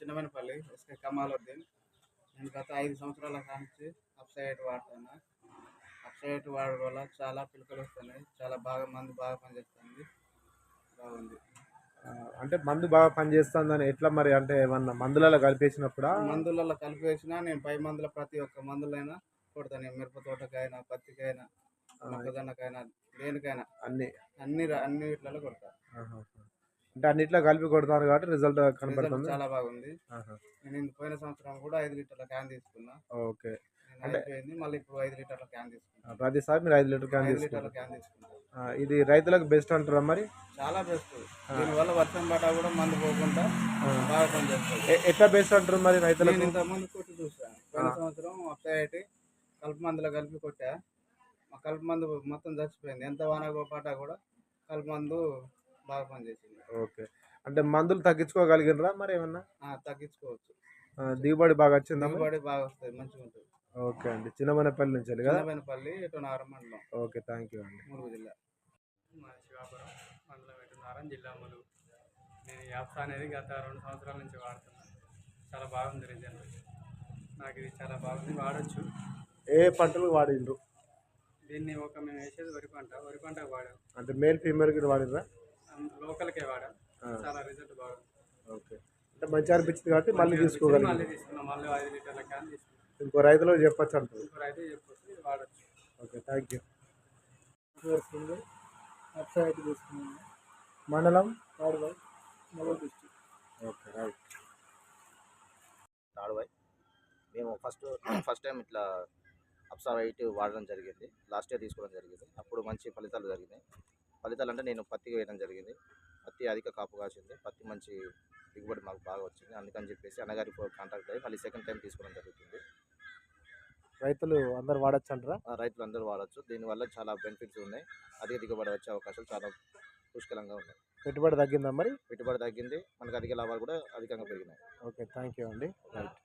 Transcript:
చిన్నమనేపల్లి SK Kamaluddin. నేను గత 5 సంవత్సరాల కాంచి అప్సైడ్ వాడుతున్నా. అప్సైడ్ వాడడం వల్ల చాలా పిలకలు వస్తున్నాయి. చాలా బాగా మందు బాగా పనిచేస్తుంది. బాగుంది. అంటే మందు బాగా పనిచేస్తుందని ఎట్లా మరి? అంటే ఏమన్నా మందులలో కలిపేసినప్పుడా? మందులలో కలిపేసినా నేను పై మందుల ప్రతి ఒక్క మందులైనా కొడతాను. నేను మిరప తోటకైనా, పత్తికైనా, మొక్కజొన్నకైనా, దేనికైనా అన్ని అన్నిట్లలో కొడతా. అంటే అన్నిట్లో కలిపి కొడతారు కాబట్టి రిజల్ట్ రిజల్ట్ కనపడుతుంది. చాలా బాగుంది. నేను పోయిన సంవత్సరం కూడా 5 లీటర్ల క్యాన్ తీసుకున్నా. ఓకే. నేను అయిపోయింది. మళ్ళీ ఇప్పుడు 5 లీటర్ల క్యాన్ తీసుకుంటా. ప్రతిసారి మీరు 5 లీటర్ క్యాన్ 5 లీటర్ల తీసుకుంటారు. క్యాన్ తీసుకుంటా. ఇది రైతులకు బెస్ట్ అంటారా మరి? చాలా బెస్ట్. దీనివల్ల వర్షం పడ్డా కూడా మందు పోకుండా బాగా పనిచేస్తుంది. ఎట్లా బెస్ట్ అంటారు మరి రైతులకు? నేను ఇంతకుముందు కొట్టి చూసాను. పోయిన సంవత్సరం అప్సైడ్ కలుపు మందులో కలిపి కొట్టా. ఆ కలుపు మందు మొత్తం చచ్చిపోయింది. ఎంత వాన పడ్డా కూడా కలుపు మందు బాగా పనిచేసింది. ఓకే. అంటే మందులు తగ్గించుకోగలిగినరా మరి ఏమన్నా? తగ్గించుకోవచ్చు. దిగుబడి బాగా వచ్చిందా? దిగుబడి బాగా వస్తుంది, మంచిగా ఉంటుంది. ఓకే అండి. చిన్నమనేపల్లి నుంచి కదా? చిన్నమనేపల్లి ఎటునారం మండలం. ఓకే, థ్యాంక్ యూ అండి. ములుగు జిల్లా. మా శివాపురం మండలం ఎటునారం జిల్లా ములుగు. నేను యాప్స్ అనేది గత 2 సంవత్సరాల నుంచి వాడుతున్నాను. చాలా బాగుంది రిజల్ట్. నాకు ఇది చాలా బాగుంది, వాడచ్చు. ఏ పంటలు వాడిండ్రు? దీన్ని మేము వేసేది వరి పంటకు వాడాం. అంటే మేల్ ఫీమేల్ కూడా వాడినరా? లోకల్కే వాడాం. చాలా రిజల్ట్ బాగుంది. ఓకే. అంటే మంచిగా అనిపించింది కాబట్టి మళ్ళీ తీసుకోగలిగాం. మళ్ళీ తీసుకున్నాం. మళ్ళీ 5 లీటర్ల క్యాన్ తీసుకున్నాం. ఇంకో రైతులకు చెప్పచ్చు అంటారు. ఇంకో రైతు చెప్పొచ్చు, ఇది వాడచ్చు. Okay, thank you. అప్సైడ్ తీసుకున్నాను. మండలం Tadubai, Mulugu district. Okay, right. Tadubai. మేము ఫస్ట్ టైం ఇట్లా అప్సా వైట్ వాడడం జరిగింది. లాస్ట్ ఇయర్ తీసుకోవడం జరిగింది. అప్పుడు మంచి ఫలితాలు జరిగినాయి. ఫలితాలు అంటే నేను పత్తికి వేయడం జరిగింది. పత్తి అధిక కాపు కాసింది. పత్తి మంచి దిగుబడి మాకు బాగా వచ్చింది. అందుకని చెప్పేసి అన్నగారి కాంటాక్ట్ అయ్యి మళ్ళీ సెకండ్ టైం తీసుకోవడం జరుగుతుంది. రైతులు అందరు వాడచ్చు అంటారా? రైతులు అందరూ వాడచ్చు. దీనివల్ల చాలా బెనిఫిట్స్ ఉన్నాయి. అధిక దిగుబడి వచ్చే అవకాశాలు చాలా పుష్కలంగా ఉన్నాయి. పెట్టుబడి తగ్గిందా మరి? పెట్టుబడి తగ్గింది. మనకు అధిక లాభాలు కూడా అధికంగా పెరిగినాయి. ఓకే, థ్యాంక్ యూ అండి. రైట్.